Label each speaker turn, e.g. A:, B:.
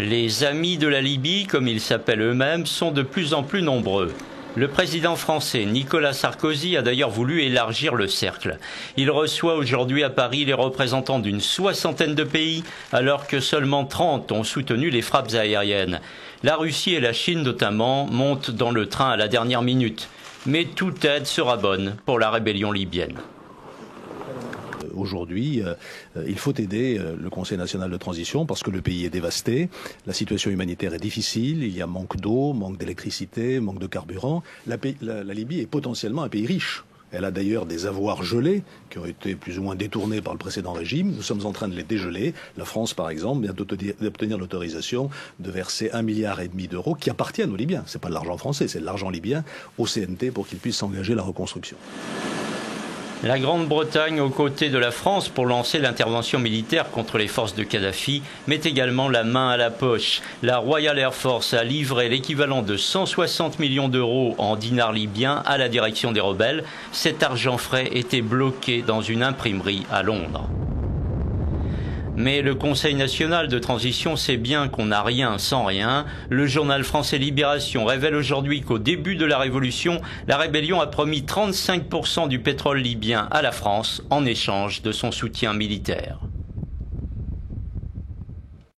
A: Les amis de la Libye, comme ils s'appellent eux-mêmes, sont de plus en plus nombreux. Le président français Nicolas Sarkozy a d'ailleurs voulu élargir le cercle. Il reçoit aujourd'hui à Paris les représentants d'une soixantaine de pays, alors que seulement 30 ont soutenu les frappes aériennes. La Russie et la Chine notamment montent dans le train à la dernière minute. Mais toute aide sera bonne pour la rébellion libyenne.
B: Aujourd'hui, il faut aider le Conseil national de transition parce que le pays est dévasté, la situation humanitaire est difficile, il y a manque d'eau, manque d'électricité, manque de carburant. La Libye est potentiellement un pays riche. Elle a d'ailleurs des avoirs gelés qui ont été plus ou moins détournés par le précédent régime. Nous sommes en train de les dégeler. La France, par exemple, vient d'obtenir l'autorisation de verser 1,5 milliard d'euros qui appartiennent aux Libyens. C'est pas de l'argent français, c'est de l'argent libyen au CNT pour qu'ils puissent s'engager à la reconstruction.
A: La Grande-Bretagne, aux côtés de la France pour lancer l'intervention militaire contre les forces de Kadhafi, met également la main à la poche. La Royal Air Force a livré l'équivalent de 160 millions d'euros en dinars libyens à la direction des rebelles. Cet argent frais était bloqué dans une imprimerie à Londres. Mais le Conseil national de transition sait bien qu'on n'a rien sans rien. Le journal français Libération révèle aujourd'hui qu'au début de la révolution, la rébellion a promis 35% du pétrole libyen à la France en échange de son soutien militaire.